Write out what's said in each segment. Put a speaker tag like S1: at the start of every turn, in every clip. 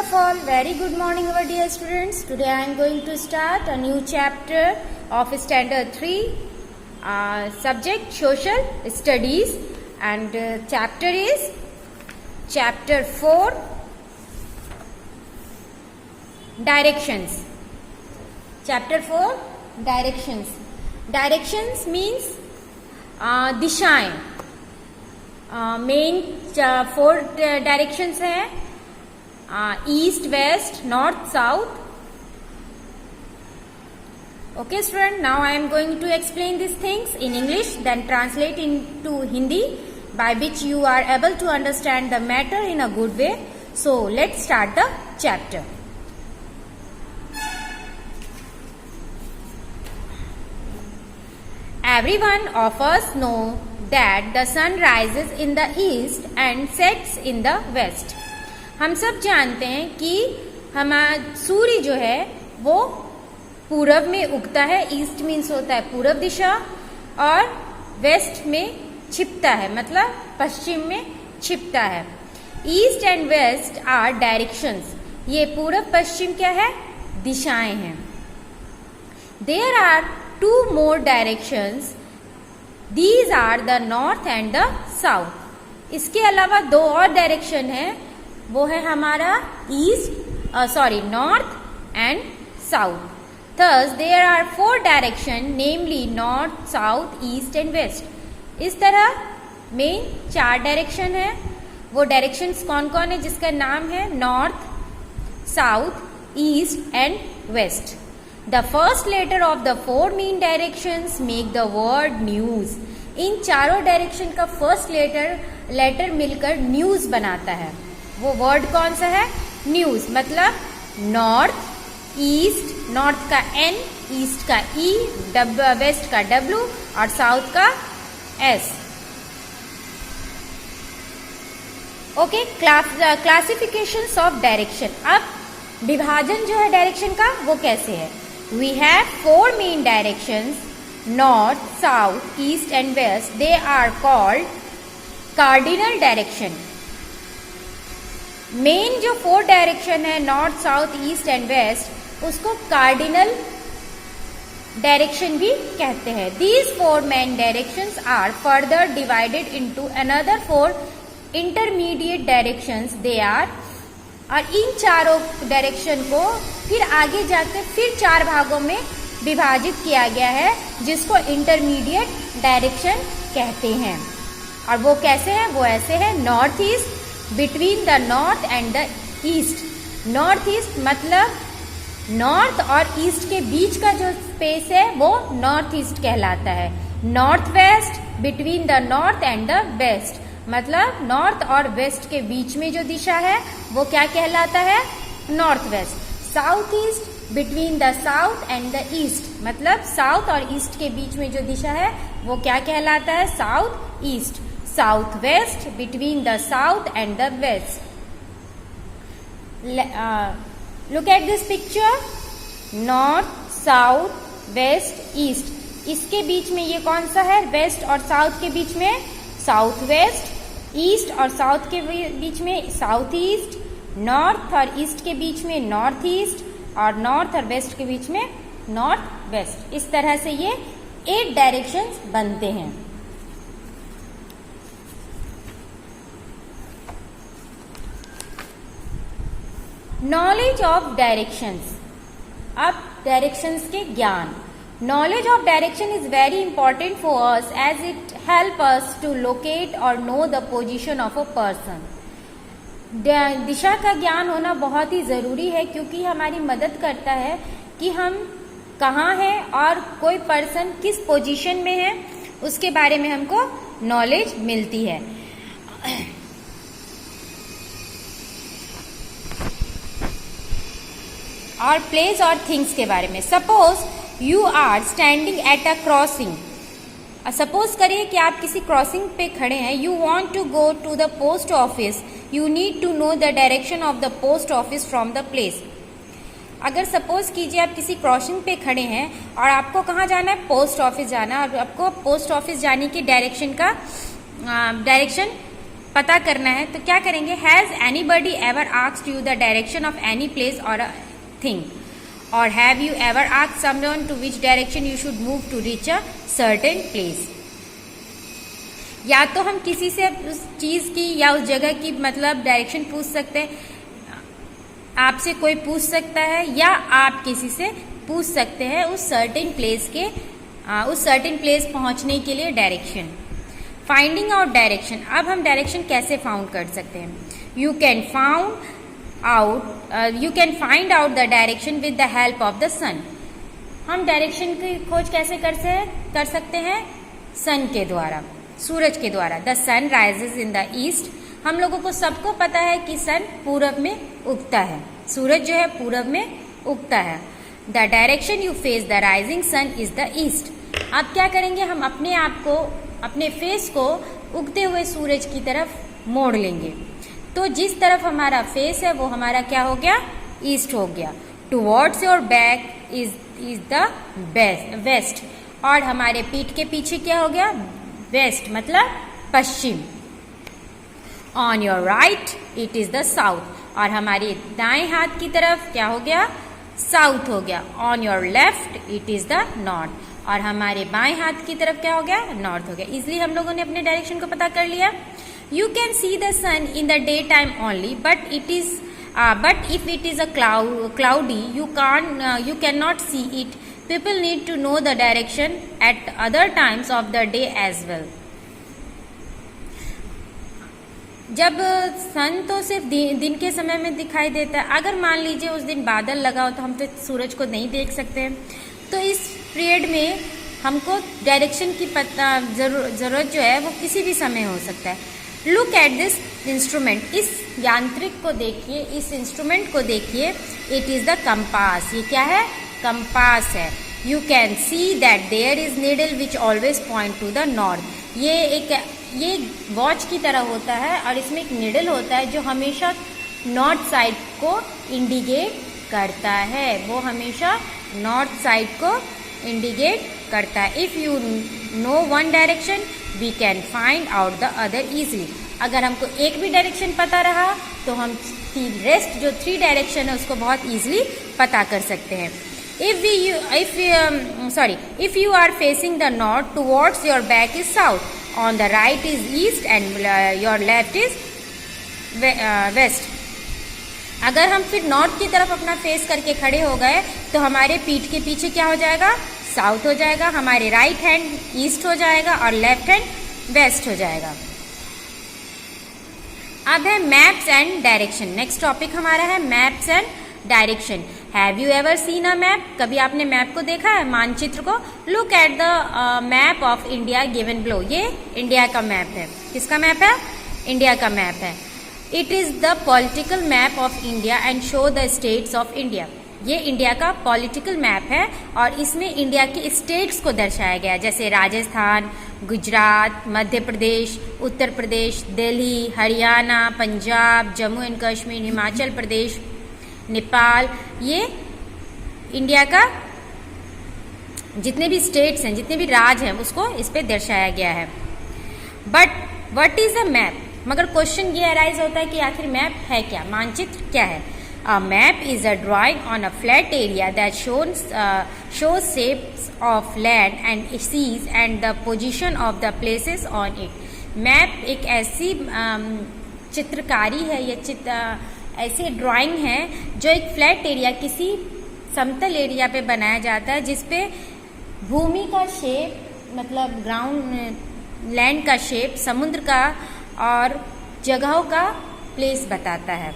S1: of all, very good morning our dear students. Today I am going to start a new chapter of Standard 3, subject Social Studies, and chapter is Chapter 4, Directions. Chapter 4, Directions. Directions means दिशाएं. Main 4 directions हैं, east, west, north, south. Okay student, now I am going to explain these things in English, then translate into Hindi, by which you are able to understand the matter in a good way. So let's start the chapter. Every one of us know that the sun rises in the east and sets in the west. हम सब जानते हैं कि हमारा सूर्य जो है वो पूरब में उगता है. ईस्ट मीन्स होता है पूरब दिशा, और वेस्ट में छिपता है, मतलब पश्चिम में छिपता है. East and west are directions. ये पूरब पश्चिम क्या है? दिशाएं हैं. There are 2 more directions. These are the north and the south. इसके अलावा 2 और डायरेक्शन है, वो है हमारा north and south. Thus there are 4 directions, namely north, south, east and west. इस तरह मेन 4 डायरेक्शन है. वो डायरेक्शंस कौन कौन है? जिसका नाम है north, south, east and west. The first letter of the 4 main directions make the word news. इन चारों डायरेक्शन का फर्स्ट लेटर मिलकर न्यूज बनाता है. वो वर्ड कौन सा है? न्यूज. मतलब नॉर्थ, ईस्ट, नॉर्थ का N, ईस्ट का E, वेस्ट का W और साउथ का S. Okay, classifications of direction. अब विभाजन जो है डायरेक्शन का वो कैसे है? We have 4 main directions, north, south, east and west. They are called cardinal direction. Main जो 4 डायरेक्शन है north, south, east and west, उसको कार्डिनल डायरेक्शन भी कहते हैं. These 4 main directions are further divided into another 4 intermediate directions. They are, और इन चारों direction को फिर आगे जाकर फिर 4 भागों में विभाजित किया गया है, जिसको इंटरमीडिएट डायरेक्शन कहते हैं. और वो कैसे हैं? वो ऐसे हैं. North east, between the north and the east. North east मतलब नॉर्थ और ईस्ट के बीच का जो स्पेस है वो नॉर्थ ईस्ट कहलाता है. North west, between the north and the west, मतलब नॉर्थ और वेस्ट के बीच में जो दिशा है वो क्या कहलाता है? North waste. South east, between the south and the east, मतलब साउथ और ईस्ट के बीच में जो दिशा है वो क्या कहलाता है? South east. South west, between the south and the west. Look at this picture. North, south, west, east. इसके बीच में ये कौन सा है? वेस्ट और साउथ के बीच में साउथ वेस्ट. ईस्ट और साउथ के बीच में साउथ ईस्ट. नॉर्थ और ईस्ट के बीच में नॉर्थ ईस्ट, और नॉर्थ और वेस्ट के बीच में नॉर्थ वेस्ट. इस तरह से ये 8 डायरेक्शंस बनते हैं. Knowledge of directions. अब डायरेक्शंस के ज्ञान. Knowledge of direction is very important for us as it helps us to locate or know the position of a person. दिशा का ज्ञान होना बहुत ही ज़रूरी है, क्योंकि हमारी मदद करता है कि हम कहाँ हैं और कोई पर्सन किस पोजीशन में है, उसके बारे में हमको नॉलेज मिलती है. और प्लेस और थिंग्स के बारे में. Suppose you are standing at a crossing. Suppose करिए कि आप किसी क्रॉसिंग पे खड़े हैं. You want to go to the post office. You need to know the direction of the post office from the place. अगर सपोज कीजिए आप किसी क्रॉसिंग पे खड़े हैं और आपको कहाँ जाना है? पोस्ट ऑफिस जाना. और आपको पोस्ट ऑफिस जाने की डायरेक्शन पता करना है तो क्या करेंगे, has anybody ever asked you the direction of any place और अ थिंग, और have you ever asked someone to which direction you should move to reach a certain place. या तो हम किसी से उस चीज की या उस जगह की मतलब डायरेक्शन पूछ सकते हैं, आपसे कोई पूछ सकता है, या आप किसी से पूछ सकते हैं उस सर्टेन प्लेस पहुंचने के लिए डायरेक्शन। फाइंडिंग आउट डायरेक्शन, अब हम डायरेक्शन कैसे फाउंड कर सकते हैं। You can find out the direction with the help of the sun. हम डायरेक्शन की खोज कैसे कर सकते हैं, सन के द्वारा, सूरज के द्वारा। The sun rises in the east, हम लोगों को सबको पता है कि सन पूरब में उगता है, सूरज जो है पूरब में उगता है। The direction you face the rising sun is the east. अब क्या करेंगे, हम अपने आप को, अपने फेस को उगते हुए सूरज की तरफ मोड़ लेंगे, तो जिस तरफ हमारा फेस है वो हमारा क्या हो गया, ईस्ट हो गया। Towards your back is the west, और हमारे पीठ के पीछे क्या हो गया, वेस्ट मतलब पश्चिम। On your right it is the south, और हमारे दाएं हाथ की तरफ क्या हो गया, साउथ हो गया। On your left it is the north, और हमारे बाएं हाथ की तरफ क्या हो गया, नॉर्थ हो गया। इसलिए हम लोगों ने अपने डायरेक्शन को पता कर लिया। You can see the sun in the day time only, but if it is a cloudy you can not see it. People need to know the direction at other times of the day as well. जब sun तो सिर्फ दिन के समय में दिखाई देता है, अगर मान लीजिए उस दिन बादल लगा हो तो हम तो सूरज को नहीं देख सकते हैं, तो इस पीरियड में हमको डायरेक्शन की जरूरत जो है वो किसी भी समय हो सकता है। लुक एट दिस इंस्ट्रूमेंट, इस यांत्रिक को देखिए, इस इंस्ट्रूमेंट को देखिए। इट इज द कंपास, ये क्या है, कंपास है। You can see that there is needle which always point to the north. ये वॉच की तरह होता है और इसमें एक निडल होता है जो हमेशा नॉर्थ साइड को इंडिकेट करता है, वो हमेशा नॉर्थ साइड को इंडिकेट करता है। If you know one direction we can find out the other easily. अगर हमको एक भी डायरेक्शन पता रहा तो हम रेस्ट जो 3 डायरेक्शन है उसको बहुत इजीली पता कर सकते हैं। If you are facing the north, towards your back is south, on the right is east and your left is west. अगर हम फिर नॉर्थ की तरफ अपना फेस करके खड़े हो गए तो हमारे पीठ के पीछे क्या हो जाएगा, साउथ हो जाएगा, हमारे राइट हैंड ईस्ट हो जाएगा और लेफ्ट हैंड वेस्ट हो जाएगा। अब है maps and direction. Next topic हमारा है maps and direction. Have you ever seen a map, कभी आपने मैप को देखा है, मानचित्र को। Look at the map of India given below, ये इंडिया का मैप है। किसका मैप है, इंडिया का मैप है। It is the political map of India and show the states of India. ये इंडिया का पॉलिटिकल मैप है और इसमें इंडिया के स्टेट्स को दर्शाया गया, जैसे राजस्थान, गुजरात, मध्य प्रदेश, उत्तर प्रदेश, दिल्ली, हरियाणा, पंजाब, जम्मू एंड कश्मीर, हिमाचल प्रदेश, नेपाल। ये इंडिया का जितने भी स्टेट्स हैं, जितने भी राज्य हैं, उसको इस पे दर्शाया गया है। But what is a map, मगर क्वेश्चन ये अराइज होता है कि आखिर मैप है क्या, मानचित्र क्या है। A map is a drawing on a flat area that shows shapes of land and seas and the position of the places on it. Map एक ऐसी चित्रकारी है या ऐसी ड्राइंग है जो एक फ्लैट एरिया, किसी समतल एरिया पे बनाया जाता है, जिसपे भूमि का शेप मतलब ग्राउंड लैंड का शेप, समुद्र का और जगहों का प्लेस बताता है।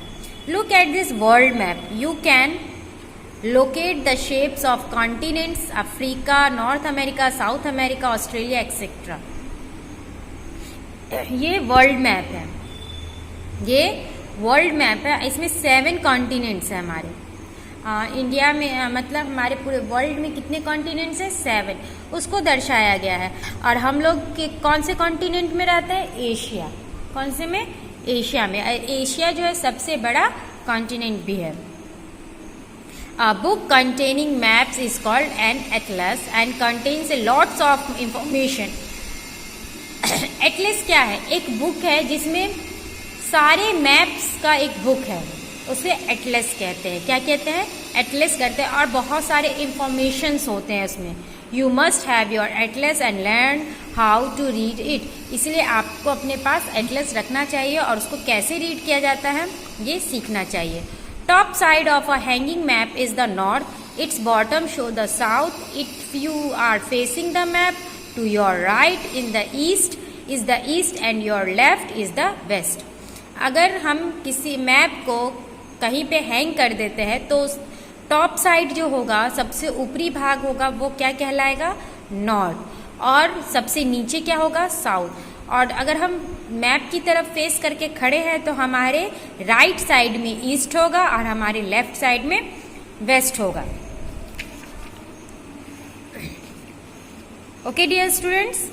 S1: Look at this world map. You can locate the shapes of continents, Africa, North America, South America, Australia, etc. ये वर्ल्ड मैप है, ये वर्ल्ड मैप है। इसमें 7 कॉन्टिनेंट्स है हमारे इंडिया में, मतलब हमारे पूरे वर्ल्ड में कितने कॉन्टिनेंट्स हैं, 7, उसको दर्शाया गया है। और हम लोग कौन से कॉन्टिनेंट में रहते हैं, एशिया। कौन से में, एशिया में। एशिया जो है सबसे बड़ा कॉन्टिनेंट भी है। A book containing maps is called an atlas and contains lots of information. Atlas क्या है, एक बुक है जिसमें सारे मैप्स का एक बुक है, उसे एटलस कहते हैं। क्या कहते हैं? एटलस कहते हैं। और बहुत सारे इंफॉर्मेशंस होते हैं उसमें। You must have your atlas and learn how to read it. इसलिए आपको अपने पास एटलस रखना चाहिए और उसको कैसे रीड किया जाता है ये सीखना चाहिए। Top side of a hanging map is the north, its bottom show the south, if you are facing the map to your right in the east is the east and your left is the west. अगर हम किसी map को कहीं पे hang कर देते हैं तो टॉप साइड जो होगा, सबसे ऊपरी भाग होगा, वो क्या कहलाएगा? नॉर्थ। और सबसे नीचे क्या होगा? साउथ। और अगर हम मैप की तरफ फेस करके खड़े हैं तो हमारे राइट साइड में ईस्ट होगा और हमारे लेफ्ट साइड में वेस्ट होगा। ओके डियर स्टूडेंट्स,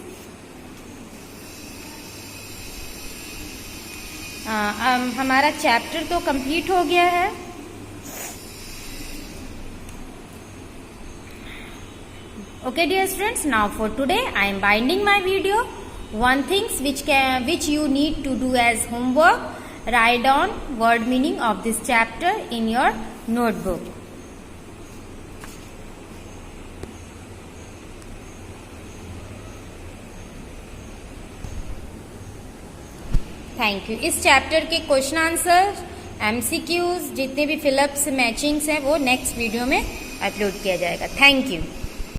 S1: हमारा चैप्टर तो कंप्लीट हो गया है। Okay dear students, now for today I am binding my video. One things which you need to do as homework, write down word meaning of this chapter in your notebook. Thank you. इस chapter के question answer, MCQs, जितने भी fill-ups matchings हैं वो next video में upload किया जाएगा। Thank you.